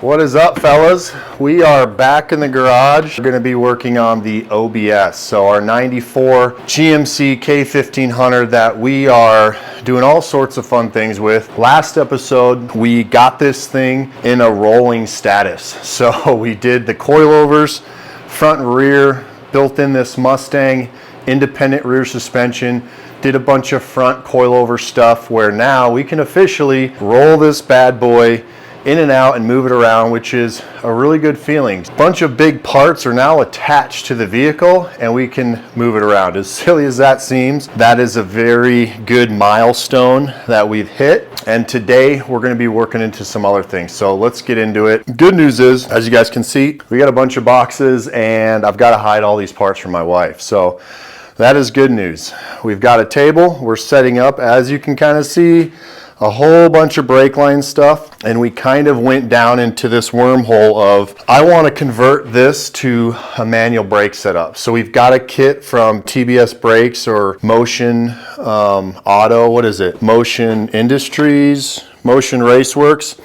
What is up, fellas? We are back in the garage. We're going to be working on the OBS. So our 94 GMC K1500 that we are doing all sorts of fun things with. Last episode, we got this thing in a rolling status. So we did the coilovers, front and rear, built in this Mustang, independent rear suspension, did a bunch of front coilover stuff where now we can officially roll this bad boy in and out and move it around, which is a really good feeling. A bunch of big parts are now attached to the vehicle and we can move it around. As silly as that seems, that is a very good milestone that we've hit. And today we're going to be working into some other things. So let's get into it. Good news is, as you guys can see, we got a bunch of boxes and I've got to hide all these parts from my wife. So that is good news. We've got a table. We're setting up, as you can kind of see, a whole bunch of brake line stuff, and we kind of went down into this wormhole of, I want to convert this to a manual brake setup. So we've got a kit from TBS Brakes or Motion Auto, what is it? Motion Industries, Motion Raceworks.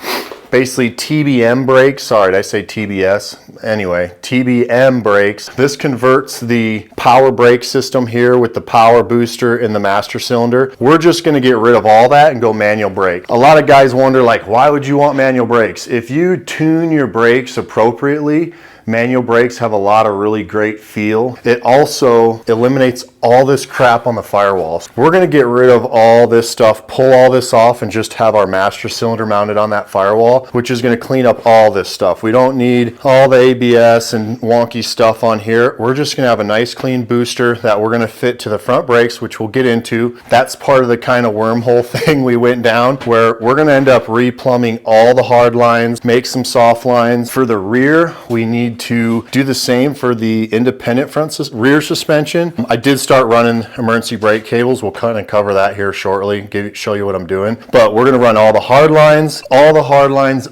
Basically TBM brakes, sorry, did I say TBS? Anyway, TBM brakes. This converts the power brake system here with the power booster in the master cylinder. We're just gonna get rid of all that and go manual brake. A lot of guys wonder, like, why would you want manual brakes? If you tune your brakes appropriately, manual brakes have a lot of really great feel. It also eliminates all this crap on the firewalls. We're gonna get rid of all this stuff, pull all this off, and just have our master cylinder mounted on that firewall, which is gonna clean up all this stuff. We don't need all the ABS and wonky stuff on here. We're just gonna have a nice clean booster that we're gonna fit to the front brakes, which we'll get into. That's part of the kind of wormhole thing we went down, where we're gonna end up replumbing all the hard lines, make some soft lines. For the rear, we need to do the same for the independent rear suspension. I did start running emergency brake cables. We'll kind of cover that here shortly, show you what I'm doing. But we're gonna run all the hard lines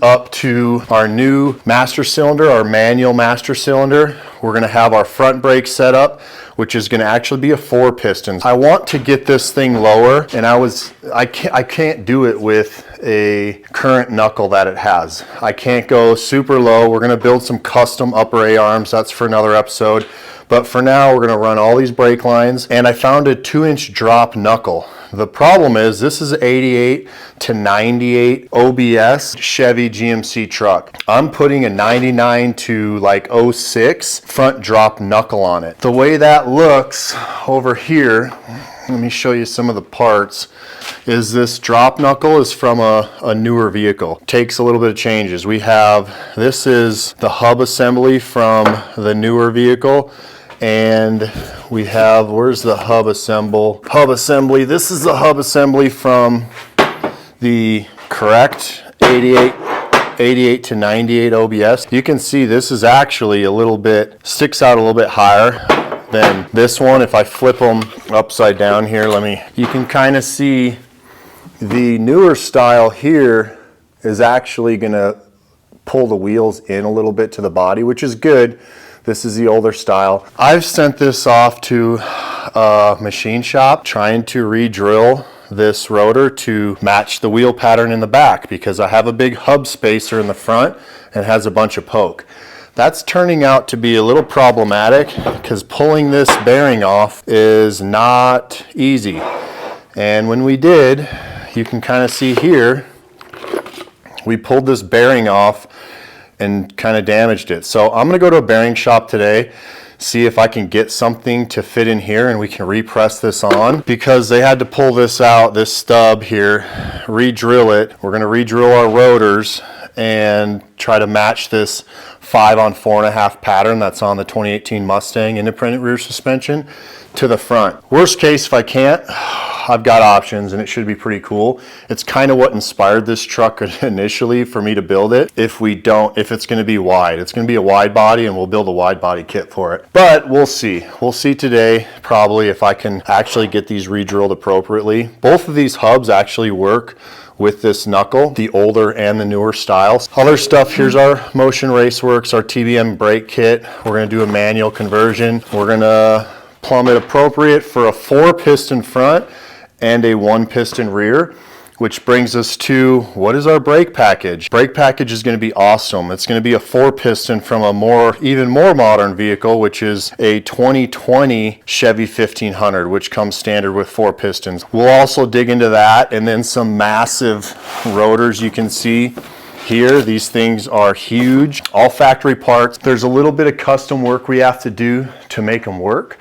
up to our new master cylinder, our manual master cylinder. We're gonna have our front brake set up, which is gonna actually be a 4-piston. I want to get this thing lower, and I can't do it with a current knuckle that it has. I can't go super low. We're gonna build some custom upper A-arms. That's for another episode. But for now, we're gonna run all these brake lines, and I found a 2-inch drop knuckle. The problem is this is 88 to 98 OBS Chevy GMC truck. I'm putting a 99 to like 06 front drop knuckle on it. The way that looks over here, let me show you some of the parts, is this drop knuckle is from a newer vehicle. Takes a little bit of changes. This is the hub assembly from the newer vehicle. And we have, where's the hub assembly? This is the hub assembly from the correct 88 to 98 OBS. You can see this is actually sticks out a little bit higher than this one. If I flip them upside down here, you can kind of see the newer style here is actually gonna pull the wheels in a little bit to the body, which is good. This is the older style. I've sent this off to a machine shop trying to re-drill this rotor to match the wheel pattern in the back, because I have a big hub spacer in the front and it has a bunch of poke. That's turning out to be a little problematic because pulling this bearing off is not easy. And when we did, you can kind of see here, we pulled this bearing off and kind of damaged it. So I'm gonna go to a bearing shop today, see if I can get something to fit in here and we can repress this on, because they had to pull this out, this stub here, re-drill it. We're gonna re-drill our rotors and try to match this 5 on 4.5 pattern that's on the 2018 Mustang independent rear suspension to the front. Worst case, if I can't, I've got options and it should be pretty cool. It's kind of what inspired this truck initially for me to build it. If it's gonna be wide, it's gonna be a wide body and we'll build a wide body kit for it. But we'll see. We'll see today probably if I can actually get these re-drilled appropriately. Both of these hubs actually work with this knuckle, the older and the newer styles. Other stuff, here's our Motion Raceworks, our TBM brake kit. We're gonna do a manual conversion. We're gonna plumb it appropriate for a 4-piston front and a 1-piston rear. Which brings us to, what is our brake package? Brake package is going to be awesome. It's going to be a 4-piston from a even more modern vehicle, which is a 2020 Chevy 1500, which comes standard with 4 pistons. We'll also dig into that, and then some massive rotors you can see here. These things are huge, all factory parts. There's a little bit of custom work we have to do to make them work,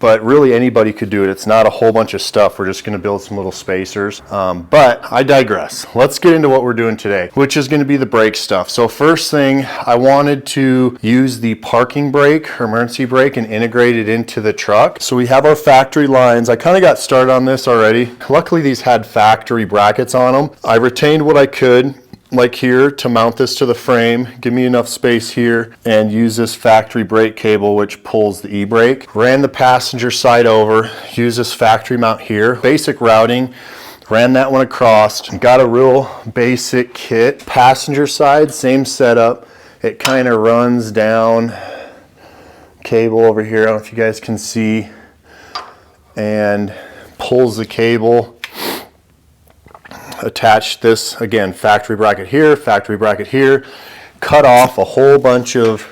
but really anybody could do it. It's not a whole bunch of stuff. We're just gonna build some little spacers. But I digress. Let's get into what we're doing today, which is gonna be the brake stuff. So first thing, I wanted to use the parking brake, or emergency brake, and integrate it into the truck. So we have our factory lines. I kind of got started on this already. Luckily these had factory brackets on them. I retained what I could, like here, to mount this to the frame, give me enough space here, and use this factory brake cable which pulls the e-brake. Ran the passenger side over, use this factory mount here. Basic routing, ran that one across, got a real basic kit. Passenger side, same setup. It kind of runs down cable over here, I don't know if you guys can see, and pulls the cable. Attach this, again, factory bracket here, cut off a whole bunch of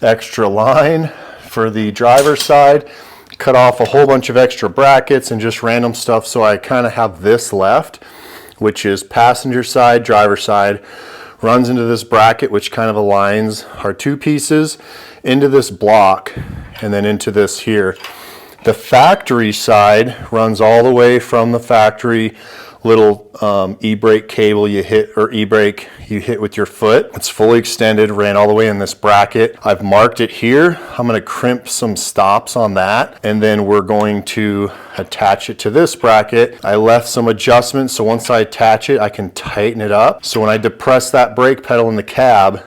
extra line for the driver's side, cut off a whole bunch of extra brackets and just random stuff, so I kind of have this left, which is passenger side, driver side, runs into this bracket which kind of aligns our 2 pieces into this block and then into this here. The factory side runs all the way from the factory little e-brake cable you hit, or e-brake you hit with your foot. It's fully extended, ran all the way in this bracket. I've marked it here. I'm going to crimp some stops on that, and then we're going to attach it to this bracket. I left some adjustments, so once I attach it, I can tighten it up. So when I depress that brake pedal in the cab,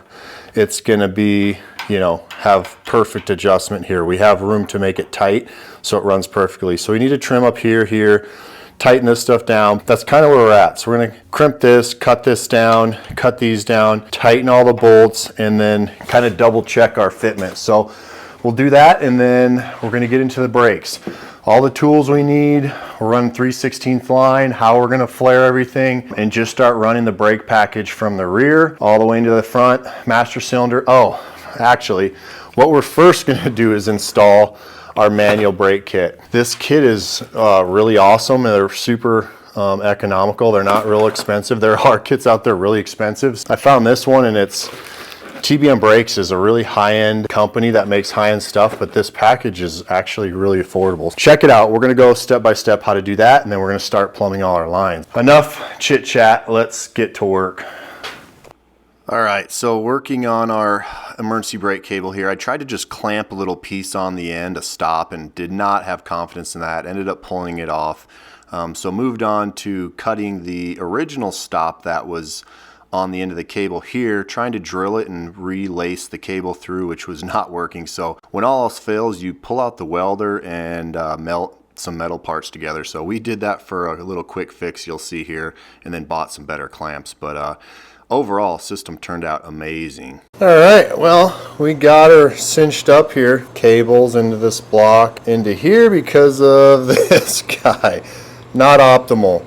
it's going to be, you know, have perfect adjustment here. We have room to make it tight so it runs perfectly. So we need to trim up here, tighten this stuff down. That's kind of where we're at. So we're going to crimp this, cut this down, cut these down, tighten all the bolts, and then kind of double check our fitment. So we'll do that, and then we're going to get into the brakes. All the tools we need, we're running 3/16 line, how we're going to flare everything, and just start running the brake package from the rear all the way into the front, master cylinder. Oh, actually, what we're first going to do is install our manual brake kit. This kit is really awesome, and they're super economical. They're not real expensive. There are kits out there really expensive. I found this one, and it's TBM Brakes is a really high-end company that makes high-end stuff, but this package is actually really affordable. Check it out. We're going to go step by step how to do that, and then we're going to start plumbing all our lines. Enough chit chat. Let's get to work. All right, so working on our emergency brake cable here, I tried to just clamp a little piece on the end, a stop, and did not have confidence in that. Ended up pulling it off. So moved on to cutting the original stop that was on the end of the cable here, trying to drill it and relace the cable through, which was not working. So when all else fails, you pull out the welder and melt some metal parts together. So we did that for a little quick fix you'll see here, and then bought some better clamps. But overall, system turned out amazing. All right, well, we got her cinched up here. Cables into this block, into here because of this guy. Not optimal.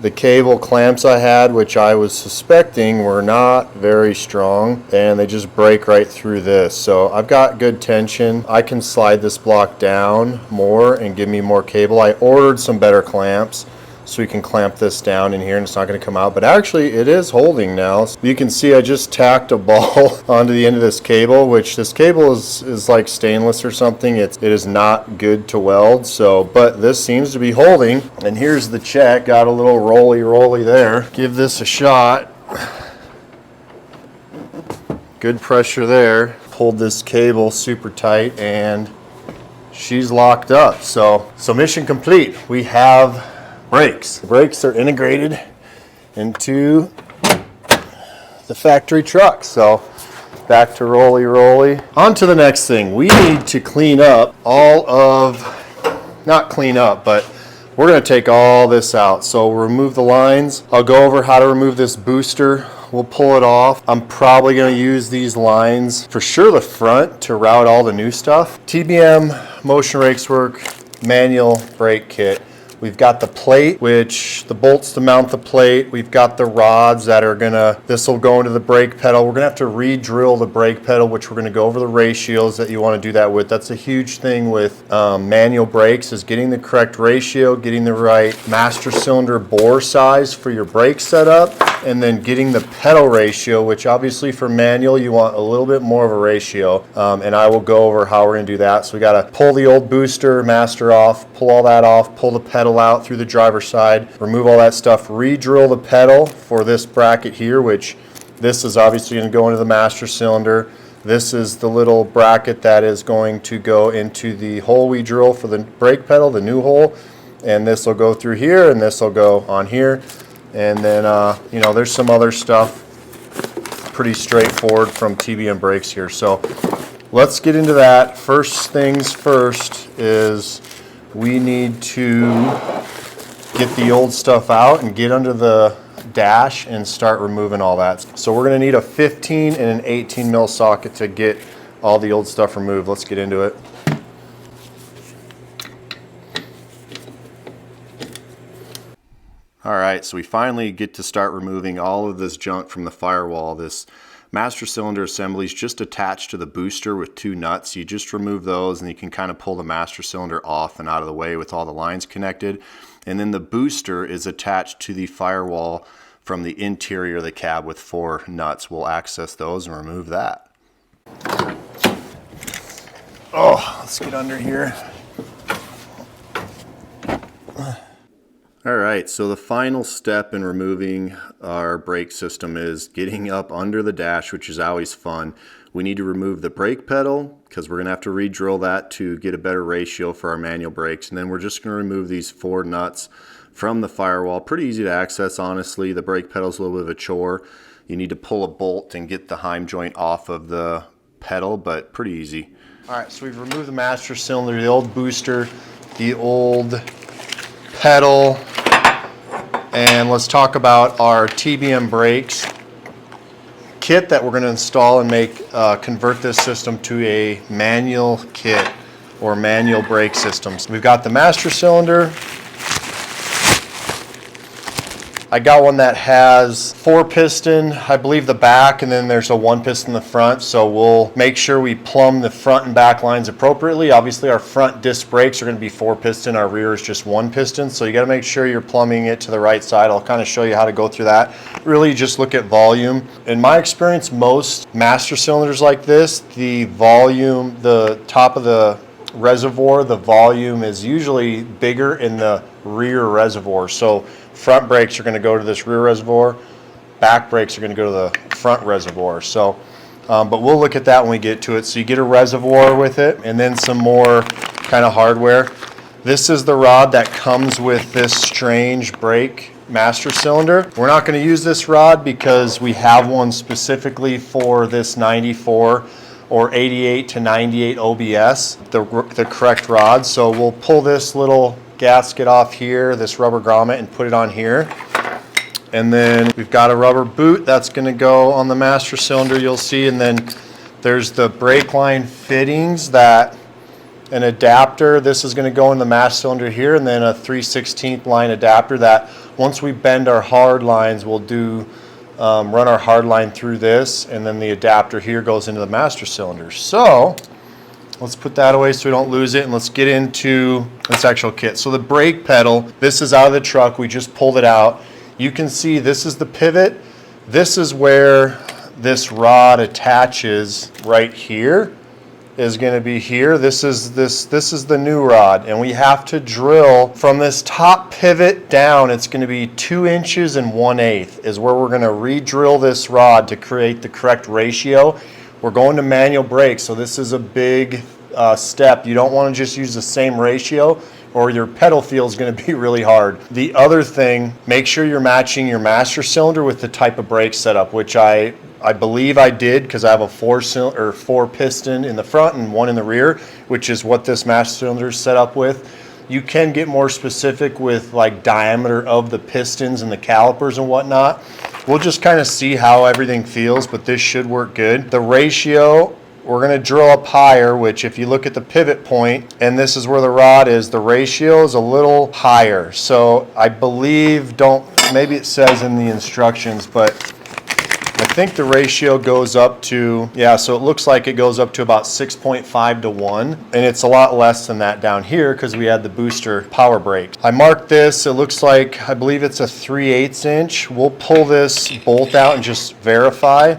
The cable clamps I had, which I was suspecting were not very strong, and they just break right through this. So I've got good tension. I can slide this block down more and give me more cable. I ordered some better clamps so we can clamp this down in here and it's not going to come out, but actually it is holding now. So you can see I just tacked a ball onto the end of this cable, which this cable is like stainless or something. It is not good to weld, so, but this seems to be holding. And here's the check. Got a little rolly there. Give this a shot. Good pressure there. Pulled this cable super tight and she's locked up. So mission complete. We have brakes. The brakes are integrated into the factory truck. So back to rolly. On to the next thing. We need to clean up all of, not clean up, but we're going to take all this out. So we'll remove the lines. I'll go over how to remove this booster. We'll pull it off. I'm probably going to use these lines, for sure the front, to route all the new stuff. TBM Motion Rakes Work manual brake kit. We've got the plate, which the bolts to mount the plate. We've got the rods that are gonna, this will go into the brake pedal. We're gonna have to re-drill the brake pedal, which we're gonna go over the ratios that you wanna do that with. That's a huge thing with manual brakes, is getting the correct ratio, getting the right master cylinder bore size for your brake setup, and then getting the pedal ratio, which obviously for manual, you want a little bit more of a ratio. And I will go over how we're gonna do that. So we gotta pull the old booster master off, pull all that off, pull the pedal out through the driver's side, remove all that stuff, re-drill the pedal for this bracket here, which this is obviously going to go into the master cylinder. This is the little bracket that is going to go into the hole we drill for the brake pedal, the new hole, and this will go through here, and this will go on here. And then you know, there's some other stuff pretty straightforward from TBM brakes here. So let's get into that. First things first is we need to get the old stuff out and get under the dash and start removing all that. So we're going to need a 15 and an 18 mil socket to get all the old stuff removed. Let's get into it. All right, so we finally get to start removing all of this junk from the firewall. This master cylinder assembly is just attached to the booster with two nuts. You just remove those and you can kind of pull the master cylinder off and out of the way with all the lines connected. And then the booster is attached to the firewall from the interior of the cab with 4 nuts. We'll access those and remove that. Oh, let's get under here. All right, so the final step in removing our brake system is getting up under the dash, which is always fun. We need to remove the brake pedal because we're going to have to re-drill that to get a better ratio for our manual brakes. And then we're just going to remove these 4 nuts from the firewall. Pretty easy to access, honestly. The brake pedal is a little bit of a chore. You need to pull a bolt and get the heim joint off of the pedal, but pretty easy. All right, so we've removed the master cylinder, the old booster, the old pedal, and let's talk about our TBM brakes kit that we're going to install and make convert this system to a manual kit or manual brake systems. We've got the master cylinder. I got one that has 4 piston, I believe the back, and then there's a 1 piston in the front. So we'll make sure we plumb the front and back lines appropriately. Obviously our front disc brakes are going to be 4 piston, our rear is just 1 piston. So you got to make sure you're plumbing it to the right side. I'll kind of show you how to go through that. Really just look at volume. In my experience, most master cylinders like this, the volume, the top of the reservoir, the volume is usually bigger in the rear reservoir. So front brakes are going to go to this rear reservoir, back brakes are going to go to the front reservoir. So, but we'll look at that when we get to it. So you get a reservoir with it and then some more kind of hardware. This is the rod that comes with this strange brake master cylinder. We're not going to use this rod because we have one specifically for this 94 or 88 to 98 OBS, the correct rod. So we'll pull this little gasket off here, this rubber grommet, and put it on here. And then we've got a rubber boot that's going to go on the master cylinder, you'll see. And then there's the brake line fittings, that an adapter. This is going to go in the master cylinder here, and then a 3/16 line adapter that once we bend our hard lines, we'll do run our hard line through this, and then the adapter here goes into the master cylinder. So let's put that away so we don't lose it, and let's get into this actual kit. So the brake pedal, this is out of the truck. We just pulled it out. You can see this is the pivot. This is where this rod attaches right here. Is going to be here. This is the new rod, and we have to drill from this top pivot down. It's going to be 2 inches and 1/8 is where we're going to re-drill this rod to create the correct ratio. We're going to manual brakes, so this is a big step. You don't want to just use the same ratio, or your pedal feel is going to be really hard. The other thing, make sure you're matching your master cylinder with the type of brake setup, which I believe I did, because I have a 4 piston in the front and 1 in the rear, which is what this master cylinder is set up with. You can get more specific with like diameter of the pistons and the calipers and whatnot. We'll just kind of see how everything feels, but this should work good. The ratio we're going to drill up higher, which if you look at the pivot point, and this is where the rod is, the ratio is a little higher. So I believe, maybe it says in the instructions, but I think the ratio goes up to, yeah, so it looks like it goes up to about 6.5 to 1, and it's a lot less than that down here because we had the booster power brake. I marked this, it looks like, I believe it's a 3/8 inch. We'll pull this bolt out and just verify,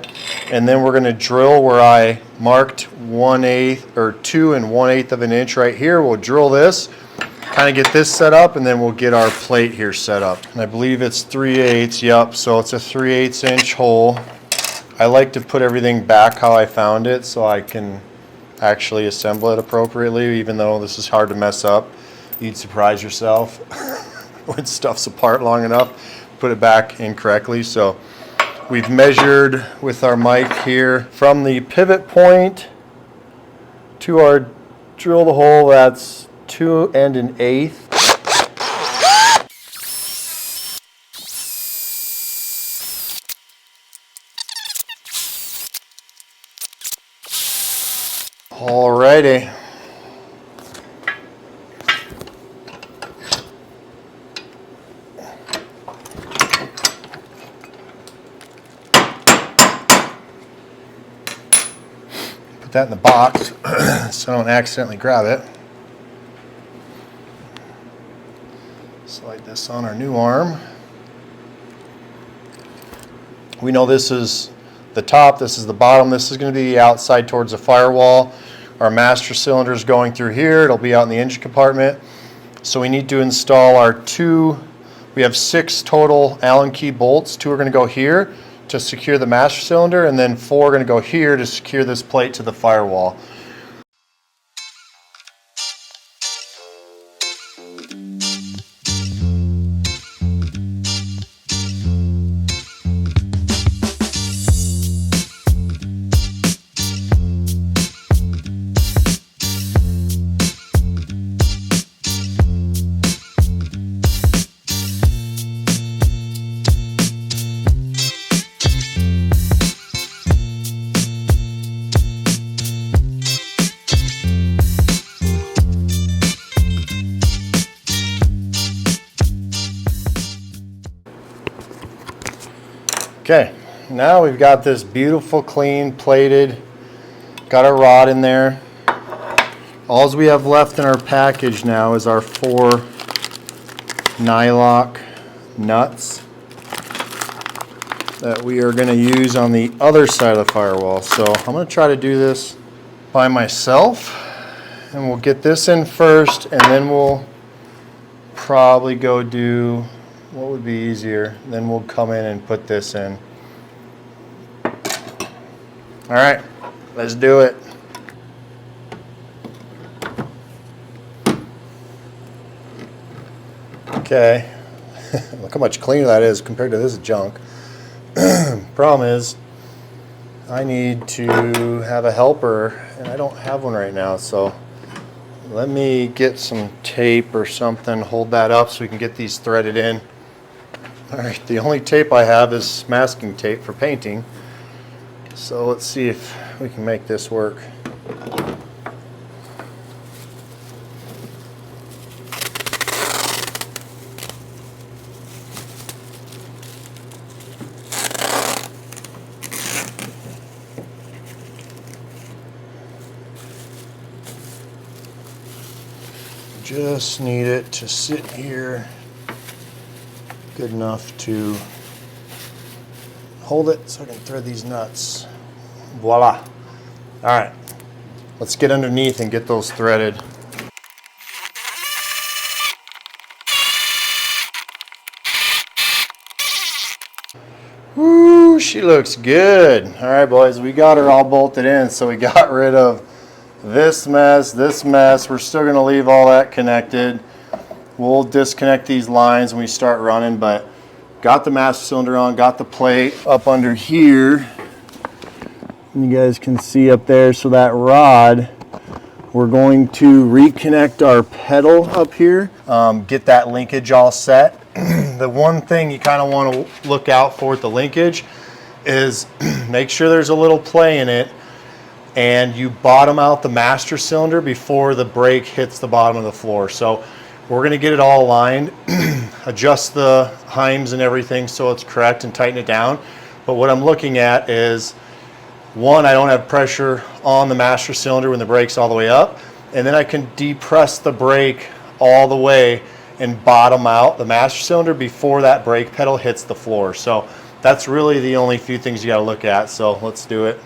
and then we're going to drill where I marked 1/8 or 2 1/8 of an inch right here. We'll drill this, kind of get this set up, and then we'll get our plate here set up. And I believe it's 3/8, yep, so it's a 3/8 inch hole. I like to put everything back how I found it so I can actually assemble it appropriately, even though this is hard to mess up. You'd surprise yourself when stuff's apart long enough, put it back incorrectly. So we've measured with our mic here from the pivot point to our drill the hole, that's 2 1/8. Alrighty. Put that in the box so I don't accidentally grab it. Slide this on our new arm. We know this is the top, this is the bottom, this is going to be the outside towards the firewall. Our master cylinder is going through here, it'll be out in the engine compartment. So we need to install our we have 6 total Allen key bolts. 2 are going to go here to secure the master cylinder, and then 4 are going to go here to secure this plate to the firewall. Okay, now we've got this beautiful, clean, plated, got our rod in there. All we have left in our package now is our 4 nylock nuts that we are going to use on the other side of the firewall. So I'm going to try to do this by myself, and we'll get this in first, and then we'll probably go do what would be easier. Then we'll come in and put this in. All right, let's do it. Okay, look how much cleaner that is compared to this junk. Problem is, I need to have a helper, and I don't have one right now, so let me get some tape or something, hold that up so we can get these threaded in. All right, the only tape I have is masking tape for painting. So let's see if we can make this work. Just need it to sit here good enough to hold it so I can thread these nuts. Voila. All right, let's get underneath and get those threaded. Woo, she looks good. All right, boys, we got her all bolted in, so we got rid of this mess, this mess. We're still gonna leave all that connected. We'll disconnect these lines when we start running, but got the master cylinder on, got the plate up under here. You guys can see up there, so that rod, we're going to reconnect our pedal up here, get that linkage all set. The one thing you kind of want to look out for with the linkage is make sure there's a little play in it and you bottom out the master cylinder before the brake hits the bottom of the floor. So we're going to get it all aligned, adjust the heims and everything so it's correct and tighten it down. But what I'm looking at is, one, I don't have pressure on the master cylinder when the brake's all the way up, and then I can depress the brake all the way and bottom out the master cylinder before that brake pedal hits the floor. So that's really the only few things you got to look at. So let's do it.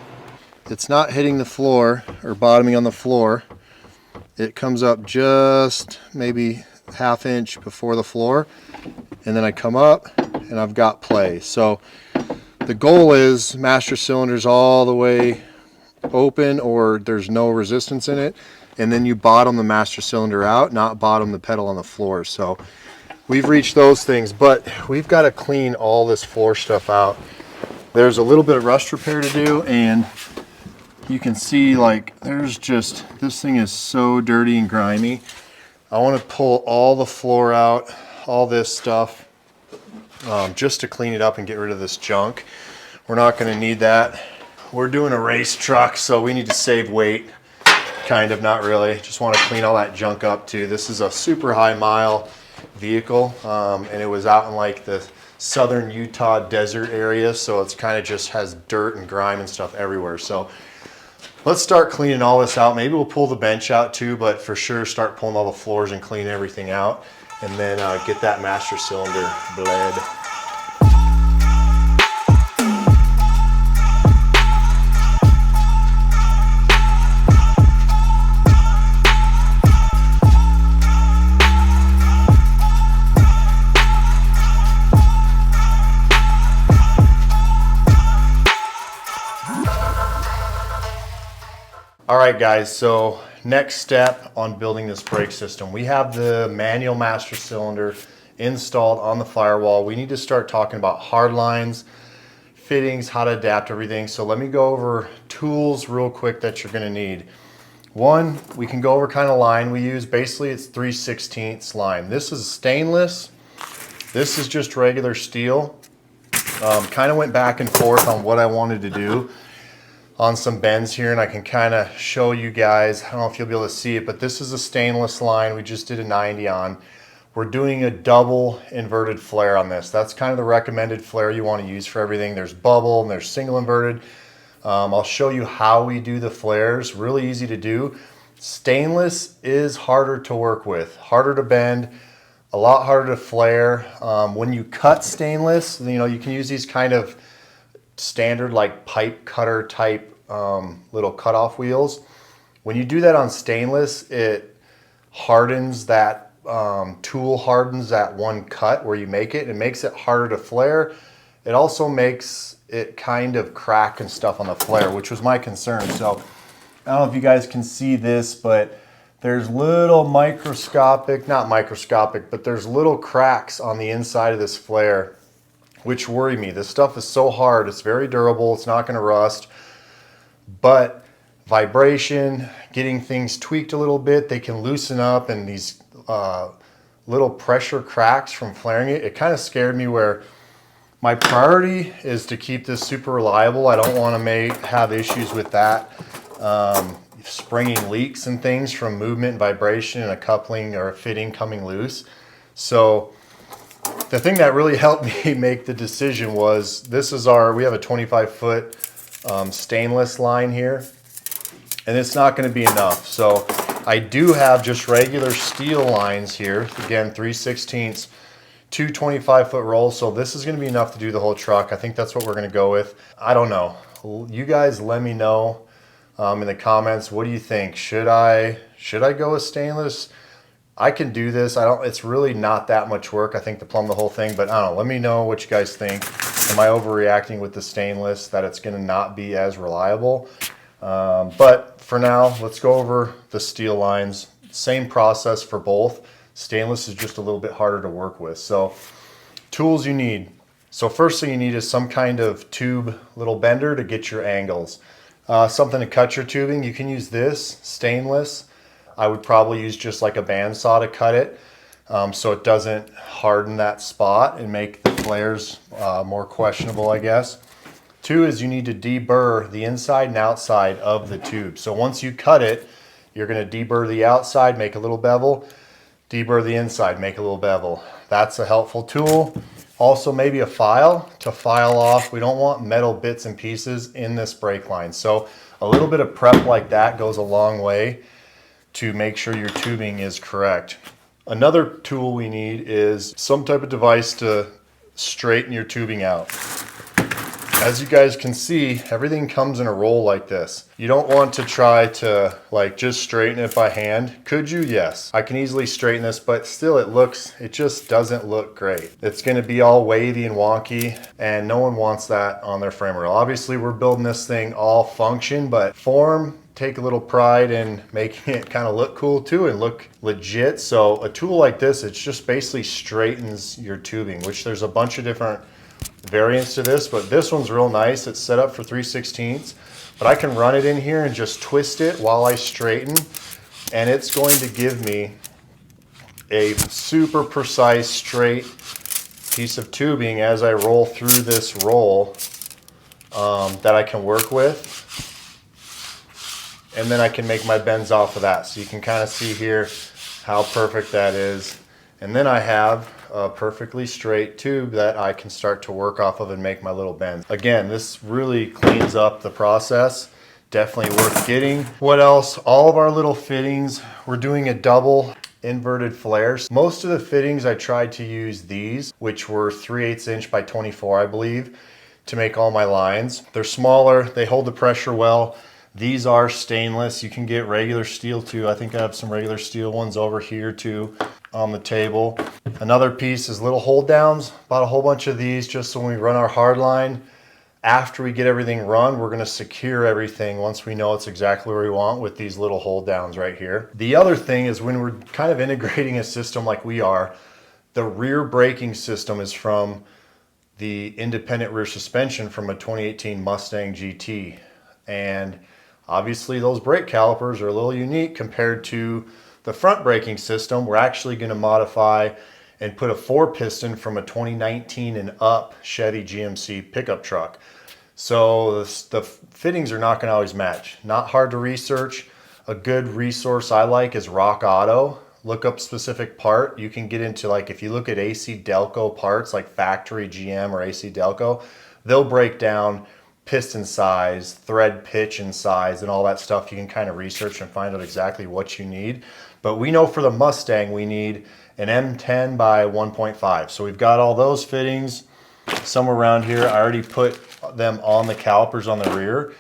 It's not hitting the floor or bottoming on the floor. It comes up just maybe ½ inch before the floor, and then I come up and I've got play. So the goal is master cylinders all the way open or there's no resistance in it, and then you bottom the master cylinder out, not bottom the pedal on the floor. So we've reached those things, but we've got to clean all this floor stuff out. There's a little bit of rust repair to do, and you can see like there's just, this thing is so dirty and grimy. I want to pull all the floor out, all this stuff, just to clean it up and get rid of this junk. We're not going to need that. We're doing a race truck, so we need to save weight. Kind of, not really. Just want to clean all that junk up too. This is a super high mile vehicle, and it was out in like the southern Utah desert area, so it's kind of just has dirt and grime and stuff everywhere. So let's start cleaning all this out. Maybe we'll pull the bench out too, but for sure start pulling all the floors and clean everything out, and then get that master cylinder bled. All right guys, so next step on building this brake system. We have the manual master cylinder installed on the firewall. We need to start talking about hard lines, fittings, how to adapt everything. So let me go over tools real quick that you're gonna need. One, we can go over kind of line we use. Basically it's 3/16 line. This is stainless. This is just regular steel. Kind of went back and forth on what I wanted to do on some bends here, and I can kind of show you guys. I don't know if you'll be able to see it, but this is a stainless line we just did a 90 on. We're doing a double inverted flare on this. That's kind of the recommended flare you want to use for everything. There's bubble and there's single inverted. I'll show you how we do the flares. Really easy to do. Stainless is harder to work with, harder to bend, a lot harder to flare. When you cut stainless, you know, you can use these kind of standard like pipe cutter type little cutoff wheels. When you do that on stainless, it hardens that tool hardens that one cut where you make it. It makes it harder to flare. It also makes it kind of crack and stuff on the flare, which was my concern. So I don't know if you guys can see this, but there's little microscopic, not microscopic, but there's little cracks on the inside of this flare, which worry me. This stuff is so hard. It's very durable. It's not going to rust. But vibration, getting things tweaked a little bit, they can loosen up, and these little pressure cracks from flaring it, it kind of scared me, where my priority is to keep this super reliable. I don't want to have issues with that. Springing leaks and things from movement and vibration and a coupling or a fitting coming loose. So the thing that really helped me make the decision was, this is we have a 25-foot stainless line here, and it's not going to be enough. So I do have just regular steel lines here. Again, 3/16, two 25-foot rolls. So this is going to be enough to do the whole truck. I think that's what we're going to go with. I don't know. You guys let me know in the comments. What do you think? Should I go with stainless? I can do this. It's really not that much work, I think, to plumb the whole thing, but I don't know. Let me know what you guys think. Am I overreacting with the stainless, that it's going to not be as reliable? But for now, let's go over the steel lines. Same process for both. Stainless is just a little bit harder to work with. So tools you need. So first thing you need is some kind of tube little bender to get your angles. Something to cut your tubing. You can use this, stainless. I would probably use just like a bandsaw to cut it, so it doesn't harden that spot and make the flares more questionable, I guess. Two is you need to deburr the inside and outside of the tube. So once you cut it, you're going to deburr the outside, make a little bevel, deburr the inside, make a little bevel. That's a helpful tool. Also maybe a file to file off. We don't want metal bits and pieces in this brake line. So a little bit of prep like that goes a long way to make sure your tubing is correct. Another tool we need is some type of device to straighten your tubing out. As you guys can see, everything comes in a roll like this. You don't want to try to like just straighten it by hand. Could you? Yes. I can easily straighten this, but still it just doesn't look great. It's gonna be all wavy and wonky, and no one wants that on their frame rail. Obviously, we're building this thing all function, but form, take a little pride in making it kind of look cool too and look legit. So a tool like this, it just basically straightens your tubing, which there's a bunch of different variants to this, but this one's real nice. It's set up for 3/16, but I can run it in here and just twist it while I straighten, and it's going to give me a super precise, straight piece of tubing as I roll through this roll that I can work with. And then I can make my bends off of that. So you can kind of see here how perfect that is. And then I have a perfectly straight tube that I can start to work off of and make my little bends. Again, this really cleans up the process. Definitely worth getting. What else? All of our little fittings, we're doing a double inverted flares. Most of the fittings I tried to use these, which were 3/8 inch by 24, I believe, to make all my lines. They're smaller, they hold the pressure well. These are stainless. You can get regular steel too. I think I have some regular steel ones over here too on the table. Another piece is little hold downs. Bought a whole bunch of these just so when we run our hard line, after we get everything run, we're gonna secure everything once we know it's exactly where we want with these little hold downs right here. The other thing is when we're kind of integrating a system like we are, the rear braking system is from the independent rear suspension from a 2018 Mustang GT. And obviously those brake calipers are a little unique compared to the front braking system. We're actually going to modify and put a 4-piston from a 2019 and up Chevy GMC pickup truck. So the fittings are not going to always match. Not hard to research. A good resource I like is Rock Auto. Look up specific part. You can get into, like, if you look at AC Delco parts like factory GM or AC Delco, they'll break down piston size, thread pitch and size, and all that stuff. You can kind of research and find out exactly what you need. But we know for the Mustang we need an M10 by 1.5. So we've got all those fittings somewhere around here. I already put them on the calipers on the rear,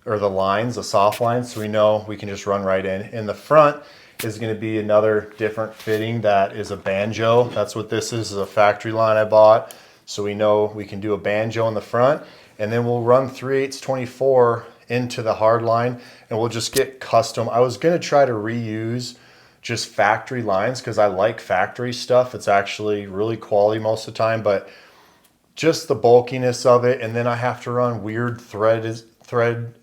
or the lines, the soft lines, so we know we can just run right in. In the front is going to be another different fitting that is a banjo. That's what this is a factory line I bought. So we know we can do a banjo in the front. And then we'll run 3/8 24 into the hard line, and we'll just get custom. I was going to try to reuse just factory lines because I like factory stuff. It's actually really quality most of the time, but just the bulkiness of it. And then I have to run weird thread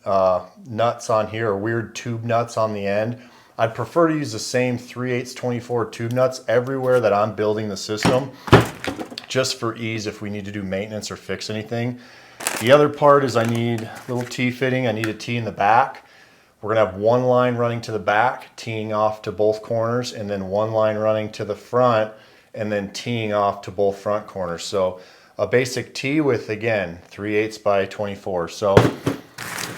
nuts on here, or weird tube nuts on the end. I'd prefer to use the same 3/8 24 tube nuts everywhere that I'm building the system, just for ease if we need to do maintenance or fix anything. The other part is I need a little T-fitting. I need a T in the back. We're gonna have one line running to the back, teeing off to both corners, and then one line running to the front, and then teeing off to both front corners. So a basic T with, again, 3/8 by 24. So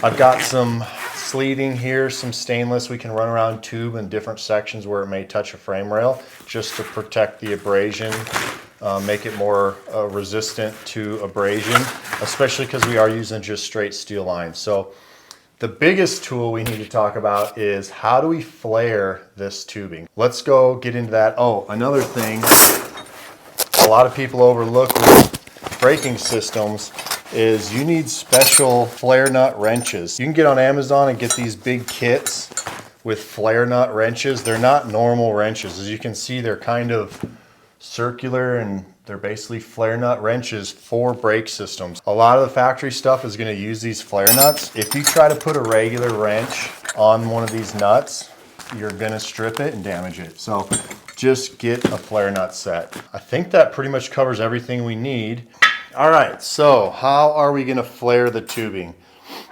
I've got some sleeving here, some stainless. We can run around tube in different sections where it may touch a frame rail, just to protect the abrasion. Make it more resistant to abrasion, especially because we are using just straight steel lines. So the biggest tool we need to talk about is how do we flare this tubing? Let's go get into that. Oh, another thing a lot of people overlook with braking systems is you need special flare nut wrenches. You can get on Amazon and get these big kits with flare nut wrenches. They're not normal wrenches. As you can see, they're kind of circular, and they're basically flare nut wrenches for brake systems. A lot of the factory stuff is going to use these flare nuts. If you try to put a regular wrench on one of these nuts, you're going to strip it and damage it. So just get a flare nut set. I think that pretty much covers everything we need. All right, so how are we gonna flare the tubing?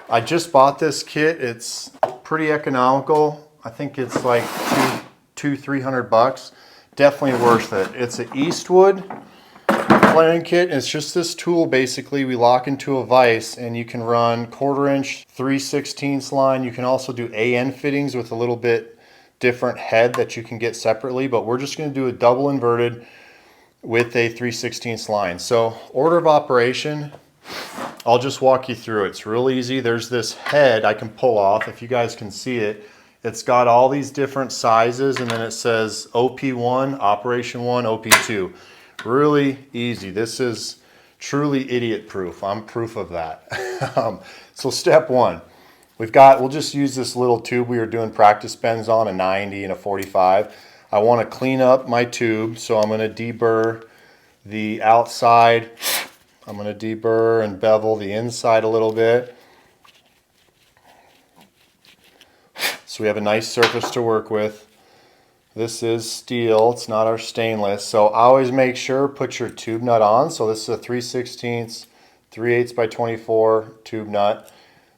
I just bought this kit. It's pretty economical. I think it's like $300. Definitely worth it. It's an Eastwood flaring kit. It's just this tool. Basically, we lock into a vise and you can run 1/4 inch 3/16 line. You can also do AN fittings with a little bit different head that you can get separately, but we're just gonna do a double inverted with a 3/16 line. So order of operation, I'll just walk you through it. It's real easy. There's this head I can pull off, if you guys can see it. It's got all these different sizes, and then it says OP1, Operation 1, OP2. Really easy. This is truly idiot proof. I'm proof of that. So step one, we'll just use this little tube we were doing practice bends on, a 90 and a 45. I want to clean up my tube, so I'm going to deburr the outside. I'm going to deburr and bevel the inside a little bit. So we have a nice surface to work with. This is steel, it's not our stainless. So always make sure, put your tube nut on. So this is a 3/16, 3/8 by 24 tube nut.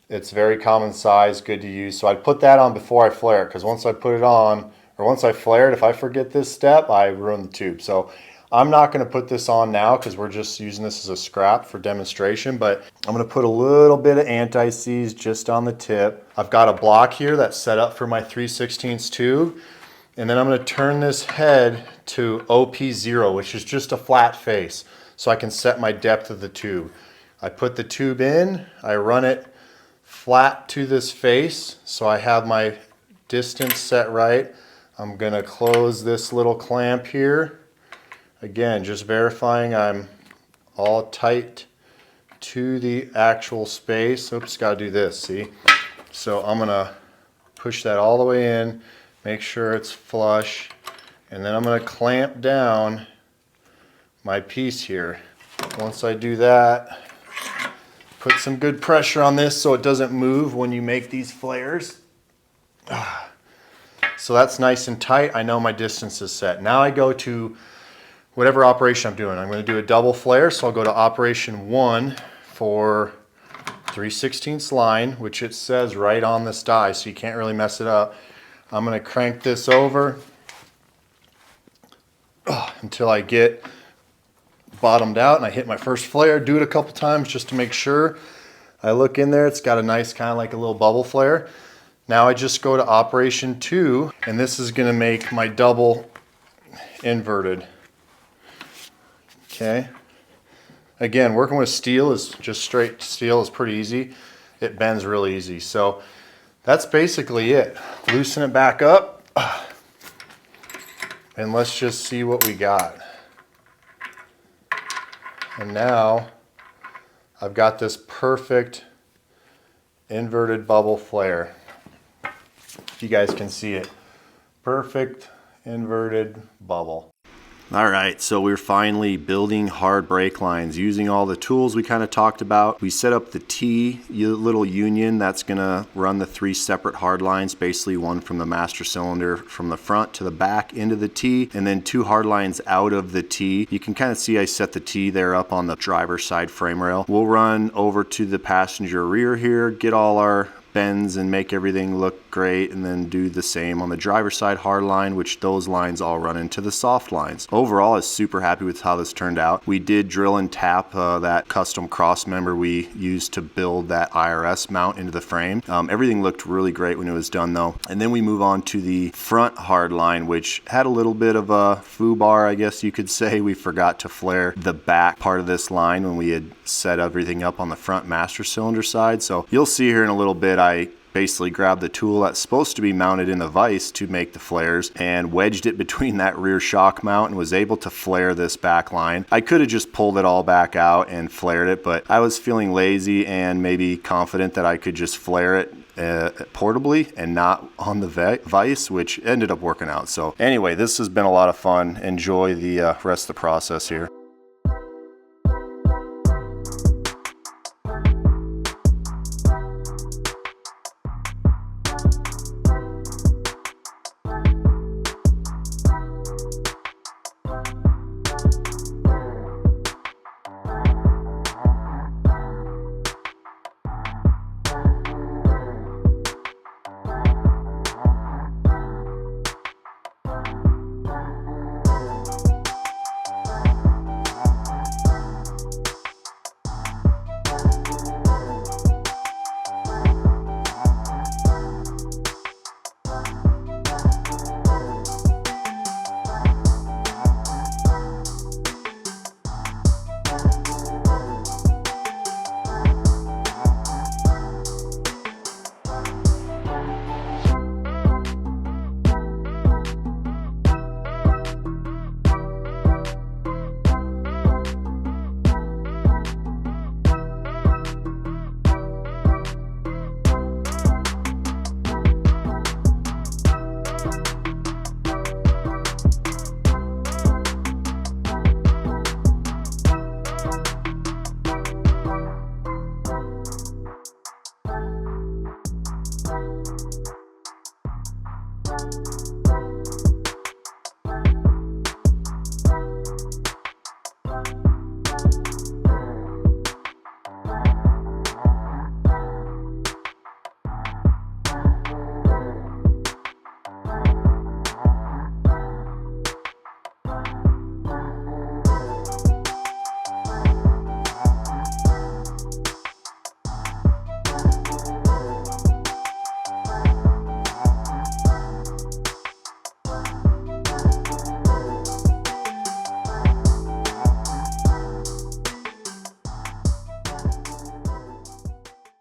It's very common size, good to use. So I'd put that on before I flare it, because once I put it on, or once I flare it, if I forget this step, I ruin the tube. So I'm not going to put this on now because we're just using this as a scrap for demonstration, but I'm going to put a little bit of anti-seize just on the tip. I've got a block here that's set up for my 3/16 tube, and then I'm going to turn this head to OP0, which is just a flat face, so I can set my depth of the tube. I put the tube in, I run it flat to this face, so I have my distance set right. I'm going to close this little clamp here. Again, just verifying I'm all tight to the actual space. Oops, got to do this, see? So I'm going to push that all the way in, make sure it's flush, and then I'm going to clamp down my piece here. Once I do that, put some good pressure on this so it doesn't move when you make these flares. So that's nice and tight. I know my distance is set. Now I go to whatever operation I'm doing. I'm going to do a double flare, so I'll go to Operation 1 for 3/16 line, which it says right on this die, so you can't really mess it up. I'm going to crank this over until I get bottomed out and I hit my first flare. Do it a couple times just to make sure. I look in there, it's got a nice kind of like a little bubble flare. Now I just go to Operation 2, and this is going to make my double inverted. Okay. Again, working with steel is just straight steel is pretty easy. It bends really easy. So that's basically it. Loosen it back up, and let's just see what we got. And now I've got this perfect inverted bubble flare. If you guys can see it. Perfect inverted bubble. All right, so we're finally building hard brake lines using all the tools we kind of talked about. We set up the T little union that's gonna run the 3 separate hard lines, basically one from the master cylinder from the front to the back into the T, and then 2 hard lines out of the T. You can kind of see I set the T there up on the driver's side frame rail. We'll run over to the passenger rear here, get all our bends and make everything look great, and then do the same on the driver's side hard line, which those lines all run into the soft lines. Overall, I was super happy with how this turned out. We did drill and tap that custom cross member we used to build that IRS mount into the frame. Everything looked really great when it was done though. And then we move on to the front hard line, which had a little bit of a foobar, I guess you could say. We forgot to flare the back part of this line when we had set everything up on the front master cylinder side. So you'll see here in a little bit, I basically grabbed the tool that's supposed to be mounted in the vise to make the flares and wedged it between that rear shock mount and was able to flare this back line. I could have just pulled it all back out and flared it, but I was feeling lazy and maybe confident that I could just flare it portably and not on the vise, which ended up working out. So anyway, this has been a lot of fun. Enjoy the rest of the process here.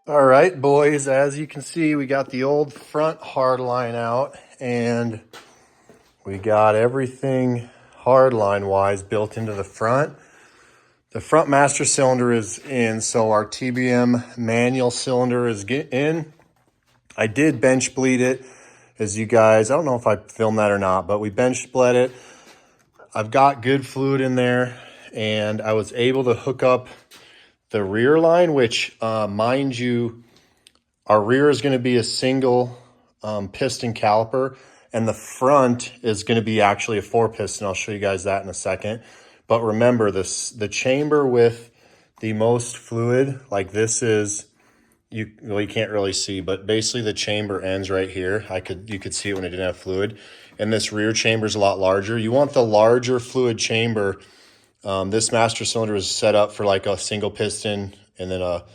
All right, boys, as you can see, we got the old front hardline out and we got everything hardline wise built into the front. The front master cylinder is in, so our TBM manual cylinder is in. I did bench bleed it, as you guys, I don't know if I filmed that or not, but we bench bled it. I've got good fluid in there and I was able to hook up the rear line, which mind you, our rear is going to be a single piston caliper and the front is going to be actually a 4-piston. I'll show you guys that in a second. But remember this, the chamber with the most fluid, like this is, you can't really see, but basically the chamber ends right here. You could see it when it didn't have fluid. And this rear chamber is a lot larger. You want the larger fluid chamber. This master cylinder is set up for like a single piston and then up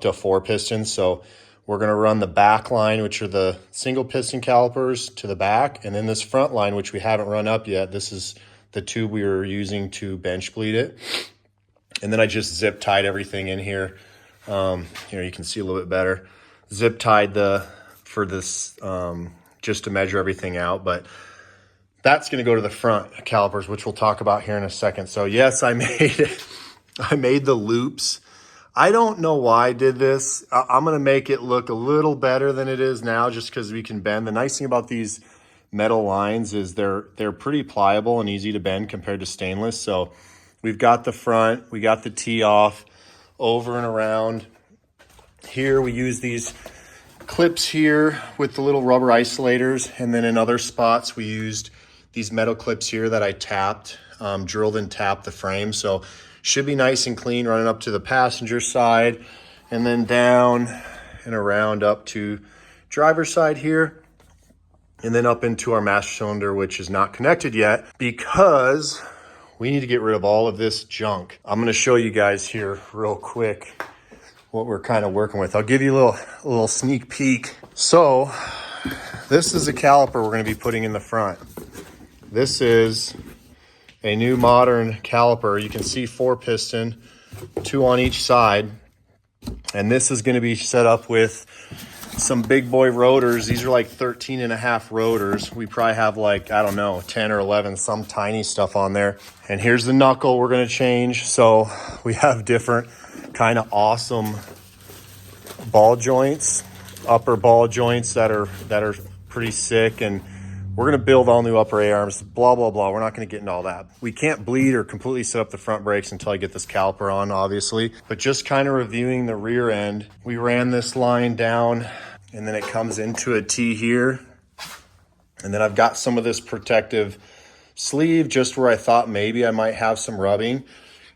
to a 4-piston. So we're going to run the back line, which are the single piston calipers to the back. And then this front line, which we haven't run up yet. This is the tube we were using to bench bleed it. And then I just zip tied everything in here. You can see a little bit better. Zip tied for this, just to measure everything out. But that's going to go to the front calipers, which we'll talk about here in a second. So yes, I made the loops. I don't know why I did this. I'm going to make it look a little better than it is now just because we can bend. The nice thing about these metal lines is they're pretty pliable and easy to bend compared to stainless. So we've got the front, we got the tee off, over and around. Here we use these clips here with the little rubber isolators, and then in other spots we used these metal clips here that I tapped, drilled and tapped the frame. So should be nice and clean running up to the passenger side and then down and around up to driver's side here and then up into our master cylinder, which is not connected yet because we need to get rid of all of this junk. I'm going to show you guys here real quick what we're kind of working with. I'll give you a little sneak peek. So this is a caliper we're going to be putting in the front. This is a new modern caliper. You can see 4-piston, 2 on each side. And this is going to be set up with some big boy rotors. These are like 13.5 rotors. We probably have like, I don't know, 10 or 11, some tiny stuff on there. And here's the knuckle we're going to change. So we have different kind of awesome ball joints, upper ball joints that are pretty sick. And we're going to build all new upper A-arms, blah, blah, blah. We're not going to get into all that. We can't bleed or completely set up the front brakes until I get this caliper on, obviously. But just kind of reviewing the rear end, we ran this line down and then it comes into a T here. And then I've got some of this protective sleeve just where I thought maybe I might have some rubbing.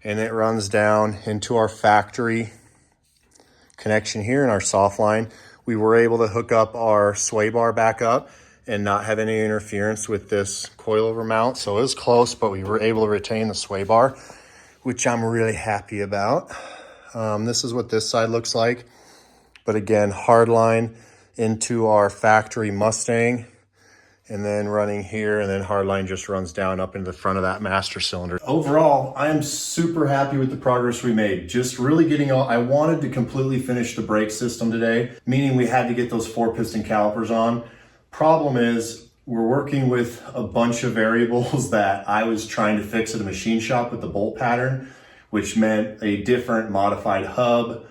And it runs down into our factory connection here in our soft line. We were able to hook up our sway bar back up and not have any interference with this coilover mount. So it was close, but we were able to retain the sway bar, which I'm really happy about. This is what this side looks like. But again, hardline into our factory Mustang, and then running here, and then hardline just runs down up into the front of that master cylinder. Overall, I am super happy with the progress we made. Just really getting all, I wanted to completely finish the brake system today, meaning we had to get those 4-piston calipers on. Problem is, we're working with a bunch of variables that I was trying to fix at a machine shop with the bolt pattern, which meant a different modified hub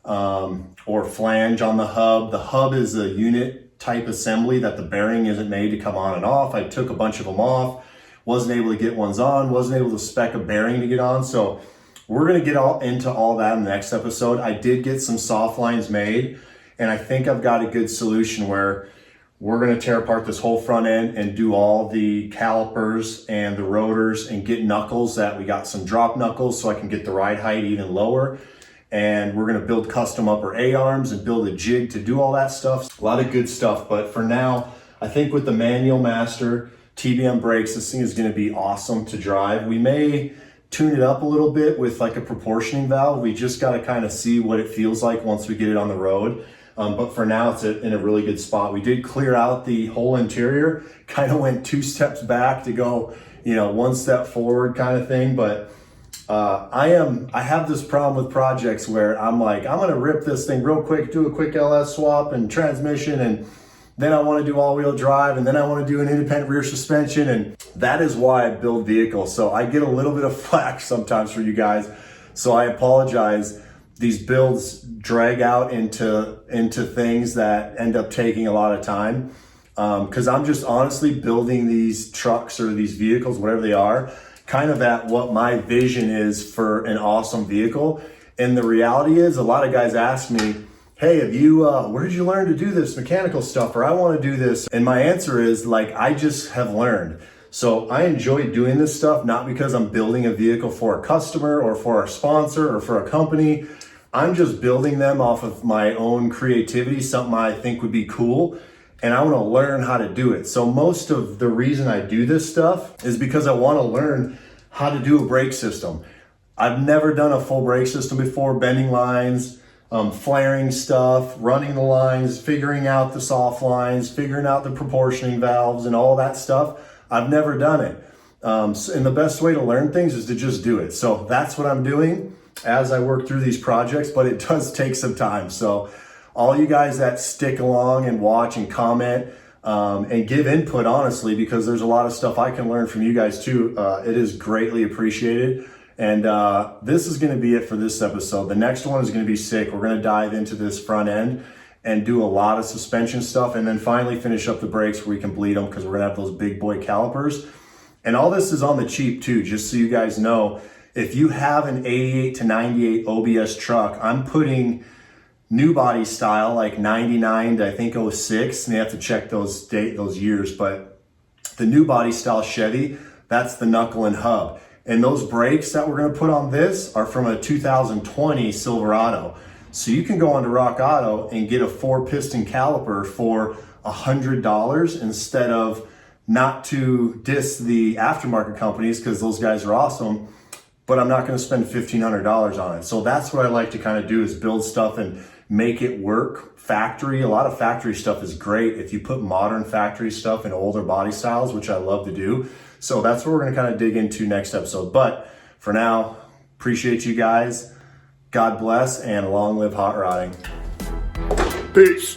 or flange on the hub. The hub is a unit type assembly that the bearing isn't made to come on and off. I took a bunch of them off, wasn't able to get ones on, wasn't able to spec a bearing to get on. So we're gonna get into all that in the next episode. I did get some soft lines made, and I think I've got a good solution where We're going to tear apart this whole front end and do all the calipers and the rotors and get knuckles that we got some drop knuckles so I can get the ride height even lower. And we're going to build custom upper A-arms and build a jig to do all that stuff. A lot of good stuff. But for now, I think with the manual master TBM brakes, this thing is going to be awesome to drive. We may tune it up a little bit with like a proportioning valve. We just got to kind of see what it feels like once we get it on the road. But for now, it's in a really good spot. We did clear out the whole interior, kind of went 2 steps back to go, 1 step forward kind of thing. But I have this problem with projects where I'm like, I'm going to rip this thing real quick, do a quick LS swap and transmission, and then I want to do all-wheel drive, and then I want to do an independent rear suspension, and that is why I build vehicles. So I get a little bit of flack sometimes for you guys, so I apologize. These builds drag out into things that end up taking a lot of time because I'm just honestly building these trucks or these vehicles, whatever they are, kind of at what my vision is for an awesome vehicle. And the reality is, a lot of guys ask me, hey, where did you learn to do this mechanical stuff? Or I want to do this. And my answer is like, I just have learned. So I enjoy doing this stuff, not because I'm building a vehicle for a customer or for a sponsor or for a company. I'm just building them off of my own creativity, something I think would be cool. And I want to learn how to do it. So most of the reason I do this stuff is because I want to learn how to do a brake system. I've never done a full brake system before, bending lines, flaring stuff, running the lines, figuring out the soft lines, figuring out the proportioning valves and all that stuff. I've never done it. And the best way to learn things is to just do it. So that's what I'm doing as I work through these projects, but it does take some time. So all you guys that stick along and watch and comment and give input, honestly, because there's a lot of stuff I can learn from you guys too. It is greatly appreciated. And this is going to be it for this episode. The next one is going to be sick. We're going to dive into this front end and do a lot of suspension stuff, and then finally finish up the brakes where we can bleed them, because we're going to have those big boy calipers. And all this is on the cheap too, just so you guys know. If you have an 88 to 98 OBS truck, I'm putting new body style, like 99 to I think 06, and you have to check those years, but the new body style Chevy, that's the knuckle and hub. And those brakes that we're gonna put on this are from a 2020 Silverado. So you can go onto Rock Auto and get a 4-piston caliper for $100 instead of, not to diss the aftermarket companies, because those guys are awesome, but I'm not going to spend $1,500 on it. So that's what I like to kind of do, is build stuff and make it work factory. A lot of factory stuff is great if you put modern factory stuff in older body styles, which I love to do. So that's what we're going to kind of dig into next episode. But for now, appreciate you guys. God bless, and long live hot rodding. Peace.